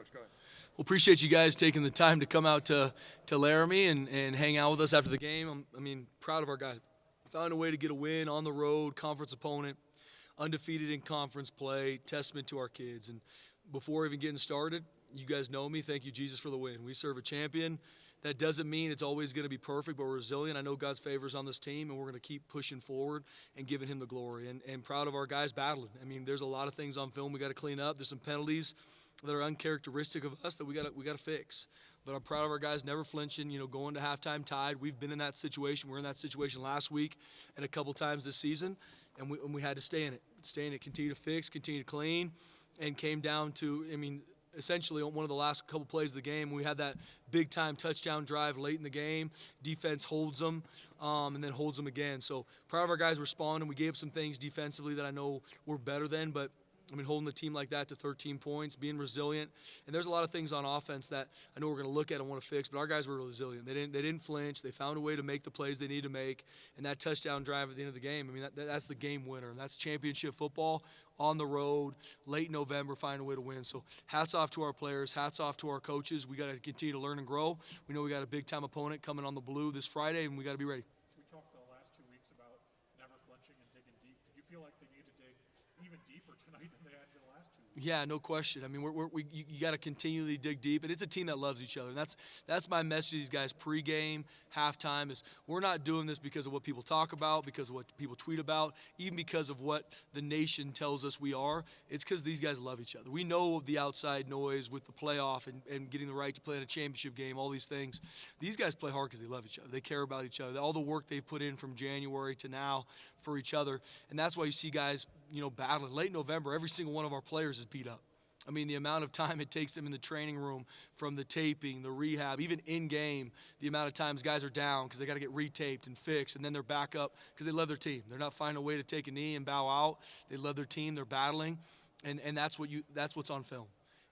Coach, go ahead. Well, appreciate you guys taking the time to come out to Laramie and hang out with us after the game. Proud of our guys. Found a way to get a win on the road, conference opponent, undefeated in conference play, testament to our kids. And before even getting started, you guys know me. Thank you, Jesus, for the win. We serve a champion. That doesn't mean it's always going to be perfect, but we're resilient. I know God's favor is on this team, and we're going to keep pushing forward and giving him the glory. And proud of our guys battling. There's a lot of things on film we got to clean up. There's some penalties that are uncharacteristic of us that we got to fix. But I'm proud of our guys never flinching, going to halftime tied. We've been in that situation. We were in that situation last week and a couple times this season, and we had to stay in it, continue to fix, continue to clean, and came down to, essentially on one of the last couple plays of the game, we had that big-time touchdown drive late in the game. Defense holds them and then holds them again. So proud of our guys responding. We gave up some things defensively that I know we're better than, but holding the team like that to 13 points, being resilient. And there's a lot of things on offense that I know we're going to look at and want to fix, but our guys were resilient. They didn't flinch. They found a way to make the plays they need to make. And that touchdown drive at the end of the game, that's the game winner. And that's championship football on the road, late November, find a way to win. So hats off to our players, hats off to our coaches. We got to continue to learn and grow. We know we got a big-time opponent coming on the blue this Friday, and we got to be ready. We talked the last 2 weeks about never flinching and digging deep. Did you feel like they need to dig even deeper tonight than they had the last 2 weeks? Yeah, no question. You got to continually dig deep, and it's a team that loves each other. And that's my message to these guys pregame, halftime, is we're not doing this because of what people talk about, because of what people tweet about, even because of what the nation tells us we are. It's because these guys love each other. We know the outside noise with the playoff and getting the right to play in a championship game, all these things. These guys play hard because they love each other. They care about each other. All the work they've put in from January to now for each other, and that's why you see guys, battling. Late November, every single one of our players is beat up. The amount of time it takes them in the training room, from the taping, the rehab, even in-game, the amount of times guys are down because they got to get retaped and fixed, and then they're back up because they love their team. They're not finding a way to take a knee and bow out. They love their team. They're battling, and that's what's on film.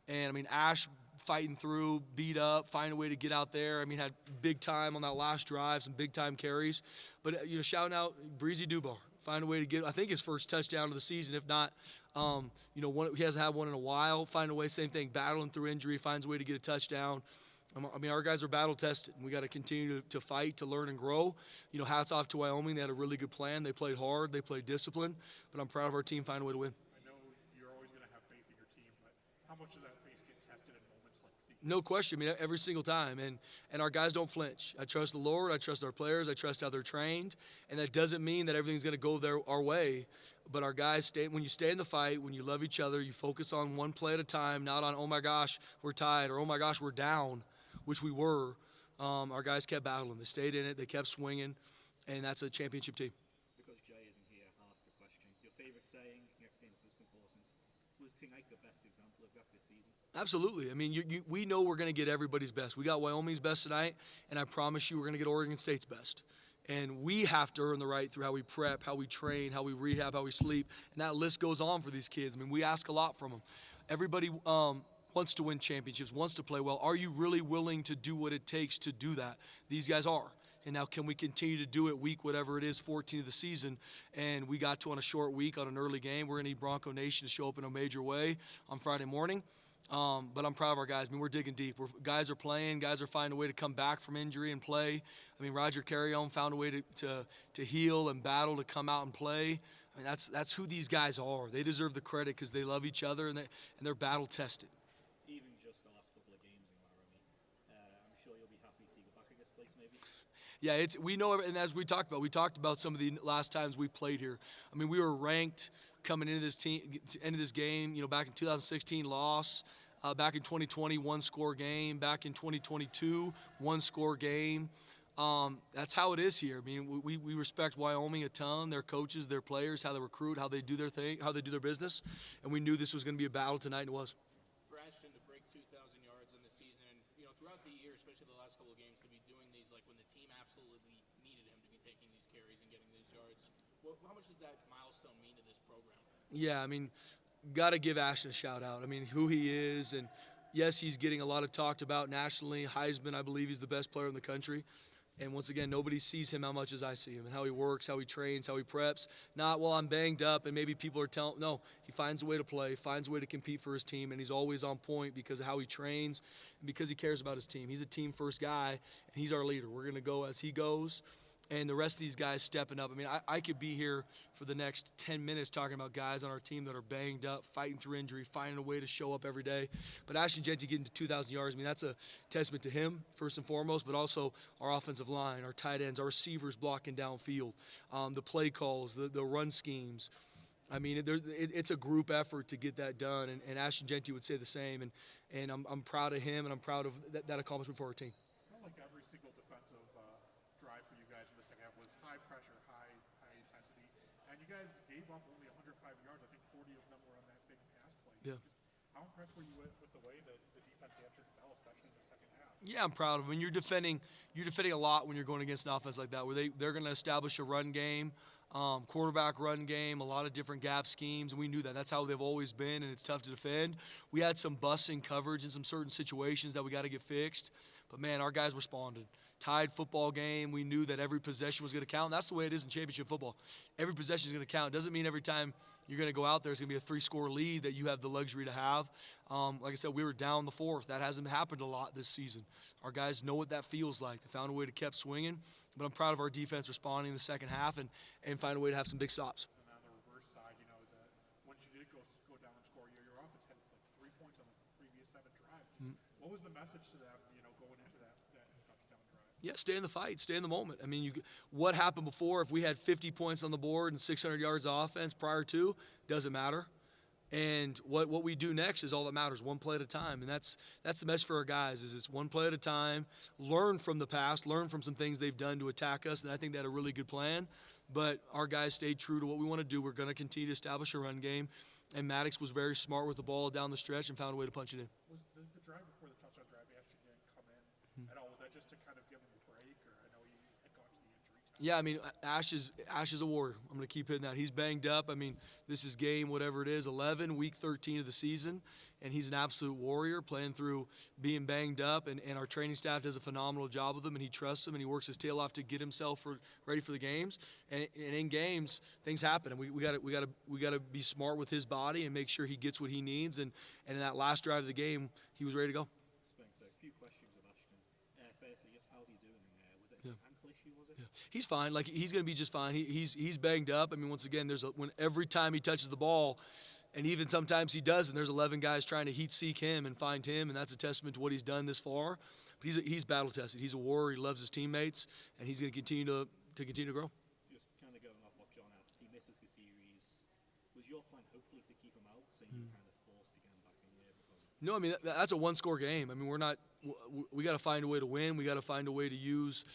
And, Ash fighting through, beat up, find a way to get out there. Had big time on that last drive, some big-time carries. But, shouting out Breezy Dubar. Find a way to get, I think, his first touchdown of the season. If not, he hasn't had one in a while. Find a way, same thing, battling through injury, finds a way to get a touchdown. Our guys are battle-tested. We got to continue to fight, to learn and grow. Hats off to Wyoming. They had a really good plan. They played hard. They played disciplined. But I'm proud of our team finding a way to win. I know you're always going to have faith in your team, but how much does that faith get tested in moments like these? No question. Every single time. And our guys don't flinch. I trust the Lord. I trust our players. I trust how they're trained. And that doesn't mean that everything's going to go our way. But our guys, when you stay in the fight, when you love each other, you focus on one play at a time, not on, oh, my gosh, we're tied, or, oh, my gosh, we're down, which we were. Our guys kept battling. They stayed in it. They kept swinging. And that's a championship team. Because Jay isn't here, I'll ask a question. Your favorite saying next game is important. Was tonight the best example of that this season? Absolutely. We know we're going to get everybody's best. We got Wyoming's best tonight, and I promise you we're going to get Oregon State's best. And we have to earn the right through how we prep, how we train, how we rehab, how we sleep. And that list goes on for these kids. We ask a lot from them. Everybody wants to win championships, wants to play well. Are you really willing to do what it takes to do that? These guys are. And now can we continue to do it week, whatever it is, 14 of the season, and we got to on a short week on an early game. We're going to need Bronco Nation to show up in a major way on Friday morning. But I'm proud of our guys. We're digging deep. Guys are playing. Guys are finding a way to come back from injury and play. Roger Carrion found a way to heal and battle to come out and play. That's who these guys are. They deserve the credit because they love each other and they're battle-tested. Even just the last couple of games in Laramie, I'm sure you'll be happy to see you back at this place maybe. Yeah, we know, and as we talked about some of the last times we played here. We were ranked coming into this game, back in 2016, loss. Back in 2020, one-score game. Back in 2022, one-score game. That's how it is here. We respect Wyoming a ton, their coaches, their players, how they recruit, how they do their thing, how they do their business, and we knew this was going to be a battle tonight, and it was. For Ashton to break 2,000 yards in the season, and throughout the year, especially the last couple of games, to be doing these like when the team absolutely needed him to be taking these carries and getting these yards. How much does that milestone mean to this program? Yeah, got to give Ashton a shout out. Who he is, and yes, he's getting a lot of talked about nationally. Heisman, I believe he's the best player in the country. And once again, nobody sees him how much as I see him and how he works, how he trains, how he preps. Not, well, I'm banged up and maybe people are telling. No, he finds a way to play, finds a way to compete for his team, and he's always on point because of how he trains and because he cares about his team. He's a team-first guy, and he's our leader. We're going to go as he goes. And the rest of these guys stepping up. I mean, I could be here for the next 10 minutes talking about guys on our team that are banged up, fighting through injury, finding a way to show up every day. But Ashton Jeanty getting to 2,000 yards, I mean, that's a testament to him, first and foremost, but also our offensive line, our tight ends, our receivers blocking downfield, the play calls, the run schemes. I mean, it's a group effort to get that done, and Ashton Jeanty would say the same. And I'm proud of him, and I'm proud of that accomplishment for our team. Felt like every single defensive drive for you guys in the second half was high pressure, high intensity, and you guys gave up only 105 yards. I think 40 of them were on that big pass play. Yeah. Just how impressed were you with the way that the defense answered the bell, especially in the second half? Yeah, I'm proud of them. You're defending a lot when you're going against an offense like that, where they're going to establish a run game, quarterback run game, a lot of different gap schemes, and we knew that. That's how they've always been, and it's tough to defend. We had some busting coverage in some certain situations that we got to get fixed, but, man, our guys responded. Tied football game, we knew that every possession was going to count. And that's the way it is in championship football. Every possession is going to count. It doesn't mean every time you're going to go out there it's going to be a 3-score lead that you have the luxury to have. Like I said, we were down the fourth. That hasn't happened a lot this season. Our guys know what that feels like. They found a way to keep swinging. But I'm proud of our defense responding in the second half and find a way to have some big stops. And on the reverse side, once you did go down and score, your offense had like 3 points on the previous 7 drives. What was the message to them, going into that touchdown drive? Yeah, stay in the fight, stay in the moment. I mean, what happened before? If we had 50 points on the board and 600 yards of offense prior to, doesn't matter. And what we do next is all that matters, one play at a time. And that's the message for our guys, is it's one play at a time, learn from the past, learn from some things they've done to attack us, and I think they had a really good plan. But our guys stayed true to what we want to do. We're going to continue to establish a run game. And Maddox was very smart with the ball down the stretch and found a way to punch it in. Was the drive before the touchdown drive, Ashton didn't come in at all? Was that just to kind of give him a break, or I know he had gone to the injury time? Yeah, I mean, Ash is a warrior. I'm going to keep hitting that. He's banged up. I mean, this is game, whatever it is, 11, week 13 of the season, and he's an absolute warrior playing through being banged up, and our training staff does a phenomenal job with him, and he trusts him, and he works his tail off to get himself ready for the games. And in games, things happen, and we got to be smart with his body and make sure he gets what he needs. And in that last drive of the game, he was ready to go. Spencer, a few questions with Ashton. Firstly, just how's he doing? Was it an ankle issue, was it? Yeah. He's fine. Like, he's going to be just fine. He's banged up. I mean, once again, when every time he touches the ball, and even sometimes he doesn't, there's 11 guys trying to heat seek him and find him, and that's a testament to what he's done this far. But he's battle tested. He's a warrior. He loves his teammates, and he's going to continue to grow. Just kind of going off what John asked, he misses the series. Was your plan hopefully to keep him out, so you were kind of forced to get him back in there? No, I mean, that's a one-score game. I mean, we got to find a way to win. We got to find a way to use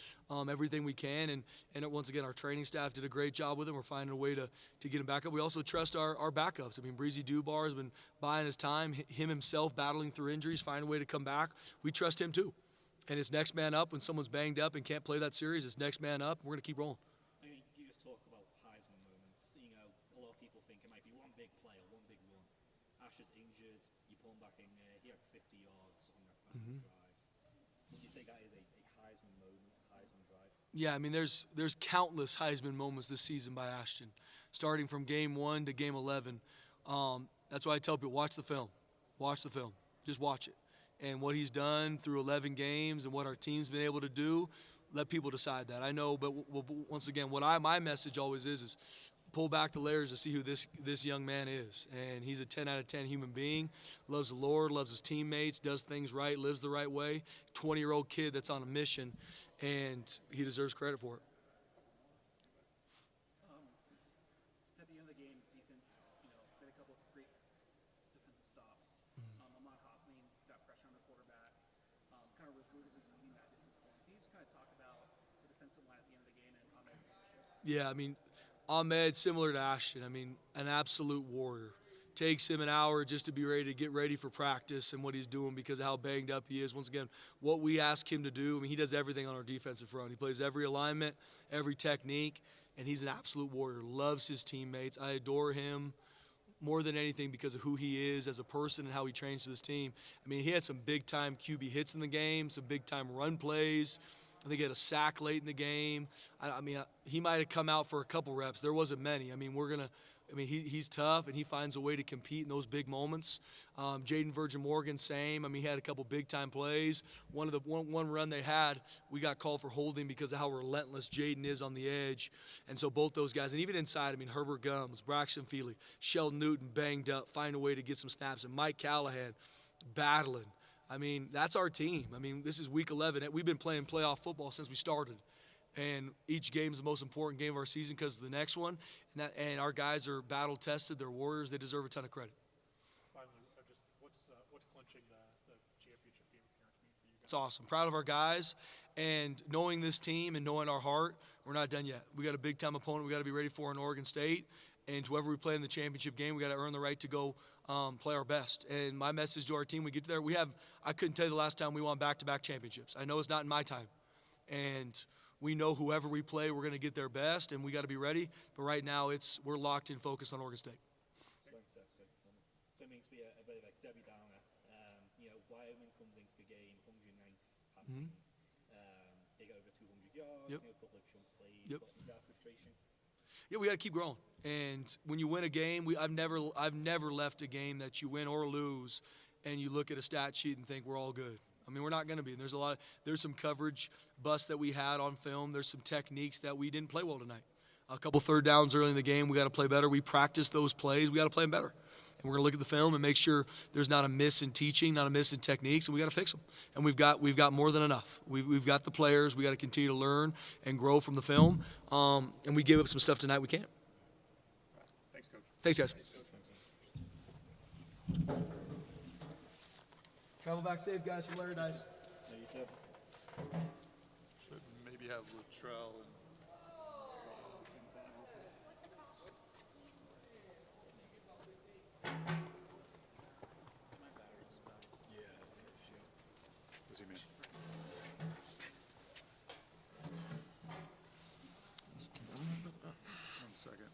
everything we can. And once again, our training staff did a great job with him. We're finding a way to get him back up. We also trust our backups. I mean, Breezy Dubar has been buying his time, him himself battling through injuries, finding a way to come back. We trust him too. And it's next man up when someone's banged up and can't play that series. It's next man up. We're going to keep rolling. I mean, you just talk about Heisman moments. A lot of people think it might be one big play or one big run. Ash is injured. You pull him back in there. He had 50 yards on that final drive. Would you say that is a Heisman moment, a Heisman drive? Yeah, I mean, there's countless Heisman moments this season by Ashton, starting from game 1 to game 11. That's why I tell people, watch the film. Watch the film. Just watch it. And what he's done through 11 games and what our team's been able to do, let people decide that. I know, but once again, my message always is pull back the layers to see who this young man is. And he's a 10 out of 10 human being, loves the Lord, loves his teammates, does things right, lives the right way. 20-year-old kid that's on a mission, and he deserves credit for it. At the end of the game, defense, made a couple of great defensive stops. Ahmad Hassan got pressure on the quarterback, kind of was rooted in leading that defensive line. Can you just kind of talk about the defensive line at the end of the game and Ahmed's leadership? Yeah, I mean, Ahmed, similar to Ashton, I mean, an absolute warrior. Takes him an hour just to be ready to get ready for practice and what he's doing because of how banged up he is. Once again, what we ask him to do, I mean, he does everything on our defensive front. He plays every alignment, every technique, and he's an absolute warrior. Loves his teammates. I adore him more than anything because of who he is as a person and how he trains for this team. I mean, he had some big-time QB hits in the game, some big-time run plays. I think he had a sack late in the game. He might have come out for a couple reps. There wasn't many. He's tough, and he finds a way to compete in those big moments. Jaden Virgin Morgan, same. He had a couple big-time plays. One run they had, we got called for holding because of how relentless Jaden is on the edge. And so both those guys, and even inside, Herbert Gums, Braxton Feely, Sheldon Newton banged up, find a way to get some snaps, and Mike Callahan battling. That's our team. This is week 11. We've been playing playoff football since we started. And each game is the most important game of our season because of the next one. And our guys are battle-tested. They're warriors. They deserve a ton of credit. Finally, what's clinching the championship game appearance mean for you guys? It's awesome. Proud of our guys. And knowing this team and knowing our heart, we're not done yet. We got a big-time opponent we got to be ready for in Oregon State. And whoever we play in the championship game, we got to earn the right to go play our best. And my message to our team, we get there. I couldn't tell you the last time we won back-to-back championships. I know it's not in my time. And we know whoever we play, we're going to get their best, and we got to be ready. But right now, we're locked in focus on Oregon State. So it means to be a bit of a Debbie Downer. Wyoming comes into the game 109th passing. They got over 200 yards. Yep. A couple of chunk plays. Yep. But is that frustration? Yeah, we got to keep growing. And when you win a game, I've never left a game that you win or lose, and you look at a stat sheet and think we're all good. We're not going to be. There's some coverage busts that we had on film. There's some techniques that we didn't play well tonight. A couple third downs early in the game, we got to play better. We practiced those plays. We got to play them better. And we're going to look at the film and make sure there's not a miss in teaching, not a miss in techniques, and we got to fix them. And we've got more than enough. We've got the players. We got to continue to learn and grow from the film. And we gave up some stuff tonight we can't. Thanks, Coach. Thanks, guys. Travel back safe, guys, from Larry Dice. No, you too. Should maybe have Latrell and At the same time. My battery's died. what's he mean? One second.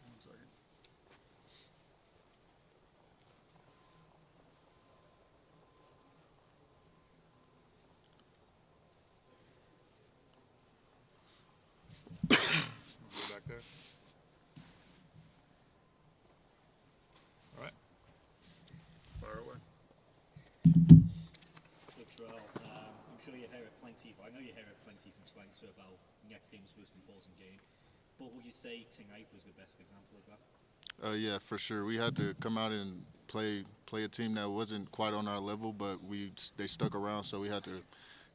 Back there. All right. Fire away. Latrell, I'm sure you hear it plenty. I know you hear it plenty from Spencer about next game's most important game. But would you say tonight was the best example of that? Yeah, for sure. We had to come out and play a team that wasn't quite on our level, but they stuck around, so we had to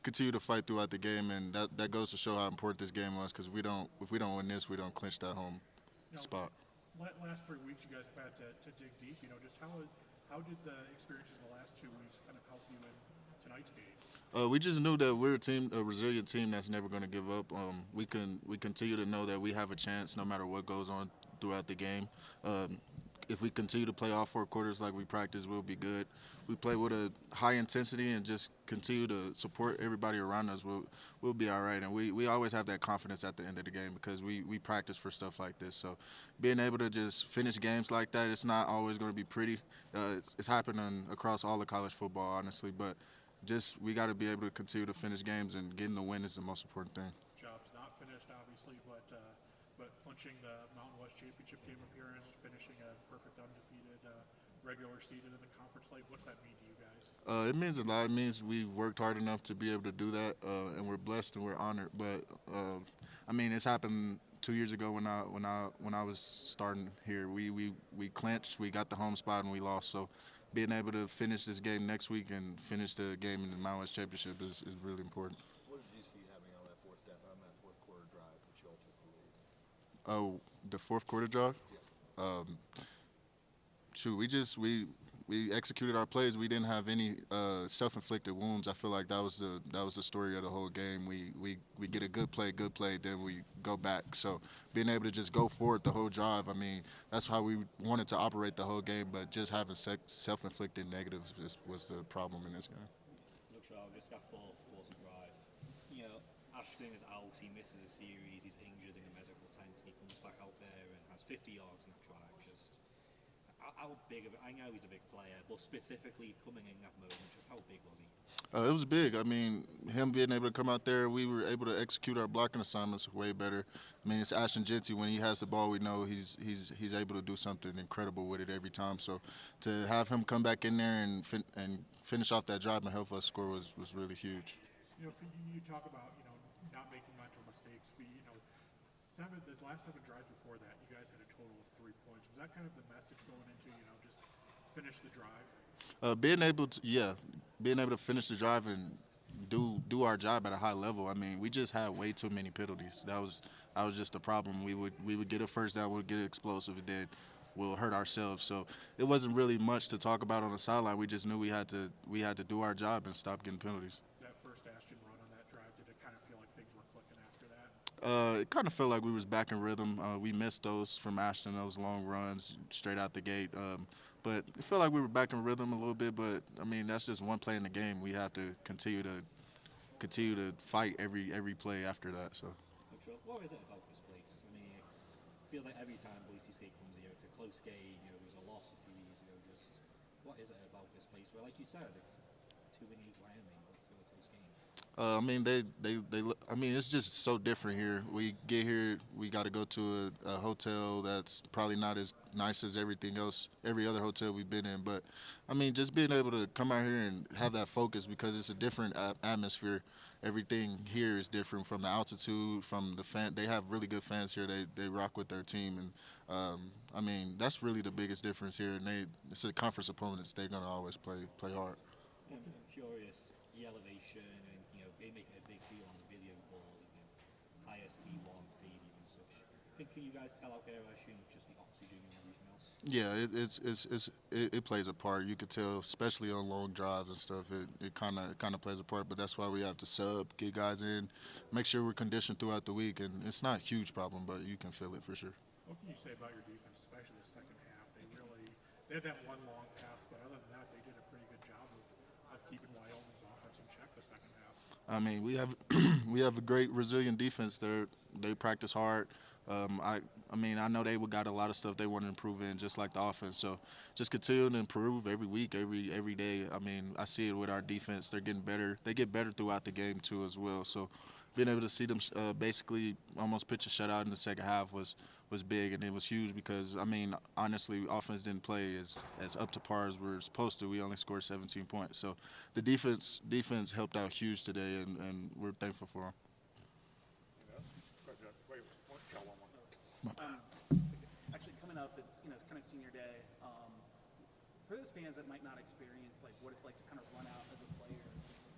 continue to fight throughout the game, and that goes to show how important this game was. Because if we don't win this, we don't clinch that home spot. Last 3 weeks, you guys have had to dig deep. Just how did the experiences in the last 2 weeks kind of help you in tonight's game? We just knew that we're a resilient team that's never going to give up. We continue to know that we have a chance no matter what goes on throughout the game. If we continue to play all 4 quarters like we practice, we'll be good. We play with a high intensity and just continue to support everybody around us. We'll be all right. And we always have that confidence at the end of the game because we practice for stuff like this. So being able to just finish games like that, it's not always going to be pretty. It's happening across all of college football, honestly. But just we got to be able to continue to finish games, and getting the win is the most important thing. Job's not finished, obviously, but clinching the Mountain West Championship game appearance, finishing a perfect undefeated regular season in the conference slate, what's that mean to you guys? It means a lot. It means we've worked hard enough to be able to do that, and we're blessed and we're honored. But it's happened 2 years ago when I was starting here. We clinched, we got the home spot, and we lost. So being able to finish this game next week and finish the game in the Mountain West Championship is really important. What did you see happening on that fourth quarter drive, which you all took the lead? Oh, the fourth quarter drive? We executed our plays. We didn't have any self-inflicted wounds. I feel like that was the story of the whole game. We get a good play, then we go back. So being able to just go forward the whole drive, that's how we wanted to operate the whole game. But just having self-inflicted negatives was the problem in this game. Latrell, just that fourth quarter drive. Ashton is out. He misses a series. He's injured in the medical tent. And he comes back out there and has 50 yards in that drive. Just how big of it? I know he's a big player, but specifically coming in that moment, just how big was he? It was big. I mean, him being able to come out there, we were able to execute our blocking assignments way better. I mean, it's Ashton Genty. When he has the ball, we know he's able to do something incredible with it every time. So to have him come back in there and finish off that drive and help us score was really huge. You know, you talk about, you know, not making mental mistakes, but, you know, the last 7 drives before that, you guys had a total of 3 points. Was that kind of the message going into, you know, just finish the drive? Being able to finish the drive and do our job at a high level. I mean, we just had way too many penalties. That was just the problem. We would get a first down, we'd get it explosive, and then we'll hurt ourselves. So it wasn't really much to talk about on the sideline. We just knew we had to do our job and stop getting penalties. That first Ashton run on that drive, did it kind of feel like things were clicking after that? It kind of felt like we was back in rhythm. We missed those from Ashton, those long runs straight out the gate. But it felt like we were back in rhythm a little bit. But I mean, that's just one play in the game. We have to continue to fight every play after that. So. What is it about this place? I mean, it feels like every time Boise State comes here, it's a close game. You know, there was a loss a few years ago. Just what is it about this place? Well, like you said, it's 2-8 Wyoming, but it's still a close game. I mean, I mean, it's just so different here. We get here, we got to go to a hotel that's probably not as nice as everything else, every other hotel we've been in. But I mean, just being able to come out here and have that focus because it's a different atmosphere. Everything here is different from the altitude, from the fan. They have really good fans here. They rock with their team, and I mean, that's really the biggest difference here. And it's a conference opponents. They're gonna always play hard. I'm curious, the elevation, and you know, they make it a big deal on the video board, and IST1 stadium and such. Can you guys tell out there? I assume just the oxygen and everything else. Yeah, it plays a part. You could tell, especially on long drives and stuff. It kind of plays a part. But that's why we have to sub, get guys in, make sure we're conditioned throughout the week. And it's not a huge problem, but you can feel it for sure. What can you say about your defense, especially the second half? They had that one long pass, but other than that, they did a pretty good job of keeping Wyoming's offense in check the second half. I mean, we have a great resilient defense. They practice hard. I mean, I know they got a lot of stuff they want to improve in, just like the offense. So just continue to improve every week, every day. I mean, I see it with our defense. They're getting better. They get better throughout the game, too, as well. So being able to see them basically almost pitch a shutout in the second half was big, and it was huge because, I mean, honestly, offense didn't play as up to par as we're supposed to. We only scored 17 points. So the defense helped out huge today, and we're thankful for them. Actually, coming up, it's kind of senior day. For those fans that might not experience like what it's like to kind of run out as a player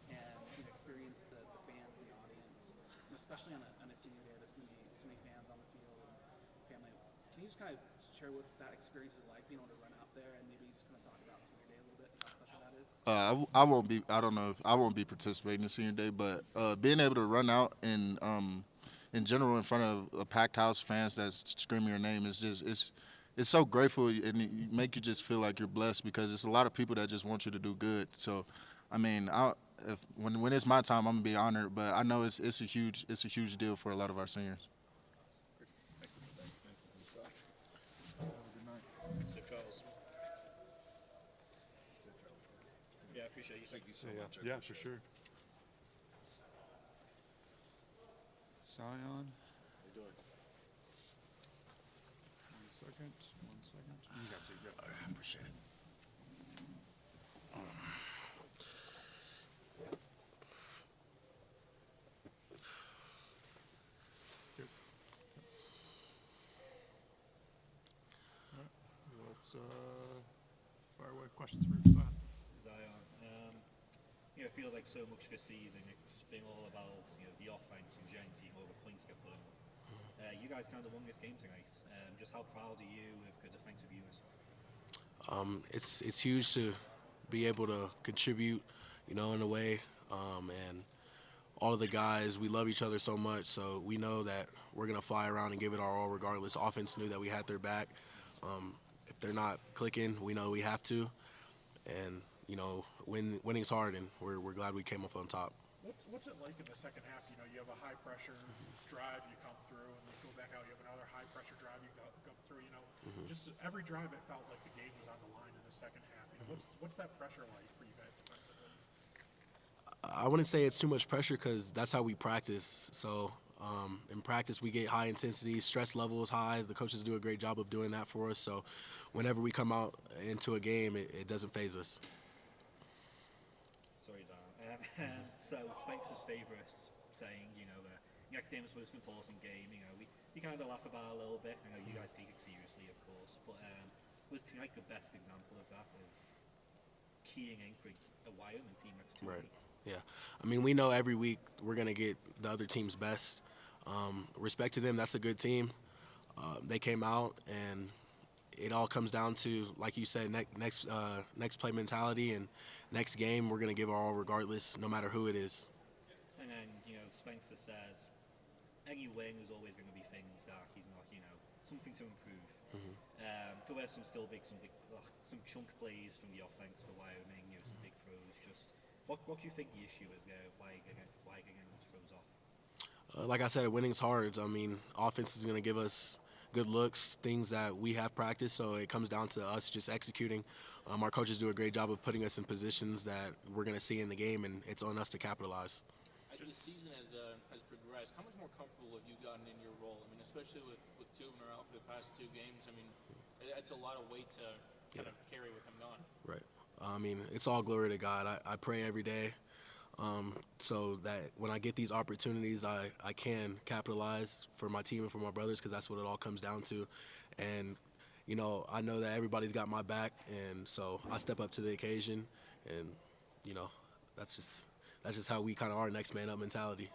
and experience the fans and the audience, and especially on a senior day, there's going to be so many fans on the field and family. Can you just kind of share what that experience is like, being able to run out there, and maybe just kind of talk about senior day a little bit and how special that is? I won't be. I don't know if I won't be participating in senior day, but being able to run out and in general in front of a packed house, fans that's screaming your name is just it's so grateful, and it make you just feel like you're blessed because it's a lot of people that just want you to do good. So, I mean, when it's my time, I'm gonna be honored, but I know it's a huge deal for a lot of our seniors. Yeah, I appreciate you. Thank you so much. Yeah, for sure. Scion. How you doing? 1 second. You got to see. I appreciate it. Yep. All right. Let's fire away questions for Zion. It feels like so much this season it's been all about the offense and Genty and all the points get put in. You guys kind of won this game tonight. Just how proud are you of the defensive units? It's huge to be able to contribute, in a way, and all of the guys, we love each other so much, so we know that we're gonna fly around and give it our all regardless. Offense knew that we had their back. If they're not clicking, we know we have to, and winning's hard, and we're glad we came up on top. What's it like in the second half? You have a high pressure drive, you come through, and you go back out. You have another high pressure drive, you come through. Just every drive, it felt like the game was on the line in the second half. What's that pressure like for you guys defensively? I wouldn't say it's too much pressure because that's how we practice. So in practice, we get high intensity, stress level is high. The coaches do a great job of doing that for us. So whenever we come out into a game, it doesn't faze us. Sorry, Zan. So Spencer's favourite saying, next game is the most important game. We kind of laugh about it a little bit. I know you guys take it seriously, of course, but was tonight the best example of that, of keying in for a Wyoming team next 2 Right. weeks? Yeah. I mean, we know every week we're going to get the other team's best. Respect to them, that's a good team. They came out, and it all comes down to, like you said, next play mentality, and next game we're going to give our all regardless, no matter who it is. And then, Spencer says any win is always going to be things that he's not, something to improve. There were some chunk plays from the offense for Wyoming, some big throws. Just what do you think the issue is there? Why getting those throws off? Like I said, winning's hard. I mean, offense is going to give us good looks, things that we have practiced, so it comes down to us just executing. Our coaches do a great job of putting us in positions that we're going to see in the game, and it's on us to capitalize. As the season has progressed, how much more comfortable have you gotten in your role? I mean, especially with two in a row for the past 2 games. I mean, it's a lot of weight to kind of carry with him gone. Right. I mean, it's all glory to God. I pray every day so that when I get these opportunities, I can capitalize for my team and for my brothers, because that's what it all comes down to. And, I know that everybody's got my back, and so I step up to the occasion, and, that's just how we kind of are, next man up mentality.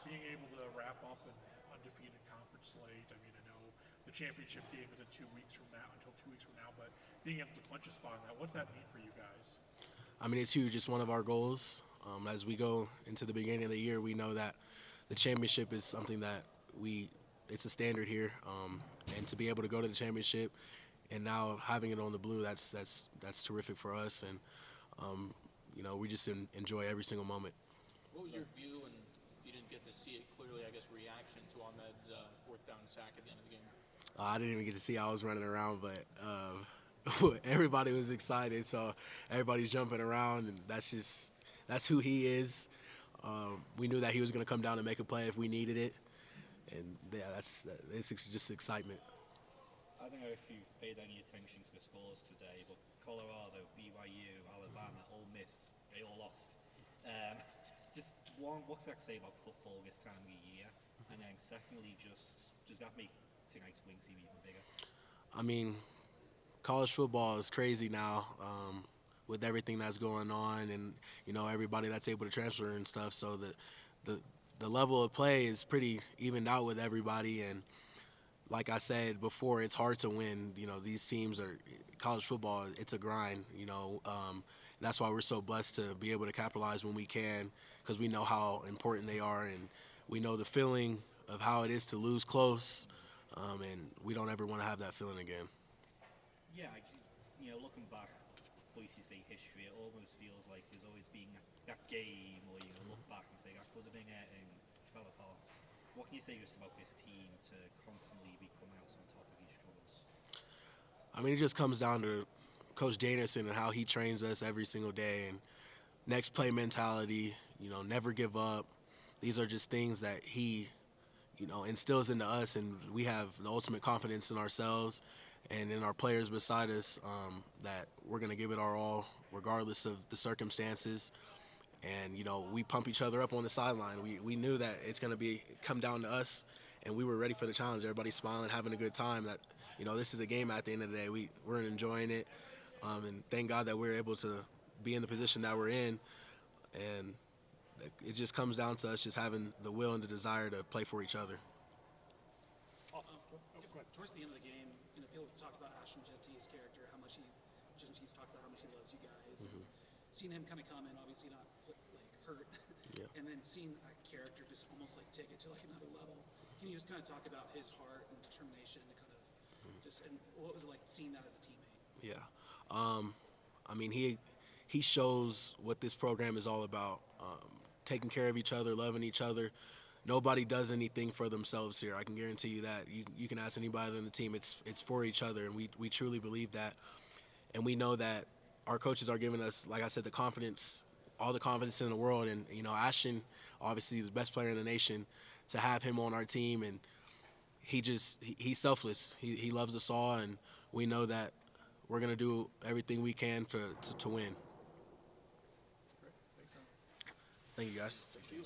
Being able to wrap up an undefeated conference slate, I mean, I know the championship game is in 2 weeks from now, but being able to clinch a spot on that, what's that mean for you guys? I mean, it's huge. It's one of our goals. As we go into the beginning of the year, we know that the championship is something that it's a standard here. And to be able to go to the championship and now having it on the blue, that's terrific for us. And, we just enjoy every single moment. What was your view, and if you didn't get to see it clearly, I guess, reaction to Ahmed's 4th down sack at the end of the game? I didn't even get to see how I was running around, but everybody was excited, so everybody's jumping around, and that's who he is. We knew that he was going to come down and make a play if we needed it, and it's just excitement. I don't know if you've paid any attention to the scores today, but Colorado, BYU, Alabama, Ole Miss, they all lost. Just one, what's that say about football this time of the year? And then secondly, does that make tonight's win seem even bigger? I mean, college football is crazy now with everything that's going on, and everybody that's able to transfer and stuff. So the level of play is pretty evened out with everybody, and like I said before, it's hard to win. These teams are college football. It's a grind. That's why we're so blessed to be able to capitalize when we can, because we know how important they are, and we know the feeling of how it is to lose close, and we don't ever want to have that feeling again. Yeah, looking back, Boise State history, it almost feels like there's always been that game where look back and say that could have been it and fell apart. What can you say just about this team to constantly be coming out on top of these struggles? I mean, it just comes down to Coach Danielson and how he trains us every single day, and next play mentality, never give up. These are just things that he, instills into us, and we have the ultimate confidence in ourselves and in our players beside us that we're going to give it our all regardless of the circumstances. And, we pump each other up on the sideline. We knew that it's going to come down to us, and we were ready for the challenge. Everybody's smiling, having a good time. That, this is a game at the end of the day. We're enjoying it. And thank God that we're able to be in the position that we're in. And it just comes down to us just having the will and the desire to play for each other. Awesome. Towards the end of the game, people talked about Ashton Jetty's character, how much he's talked about how much he loves you guys. Mm-hmm. Seeing him kind of come in, obviously not hurt, Yeah. and then seeing that character just almost take it to another level. Can you just kind of talk about his heart and determination to kind of and what was it like seeing that as a teammate? Yeah. I mean, he shows what this program is all about, taking care of each other, loving each other. Nobody does anything for themselves here. I can guarantee you that. You can ask anybody on the team. It's for each other, and we truly believe that. And we know that our coaches are giving us, like I said, the confidence all the confidence in the world. And, you know, Ashton, obviously, is the best player in the nation. To have him on our team, and he's selfless. He loves us all, and we know that we're going to do everything we can to win. Great. Thanks, Sam. Thank you, guys. Thank you.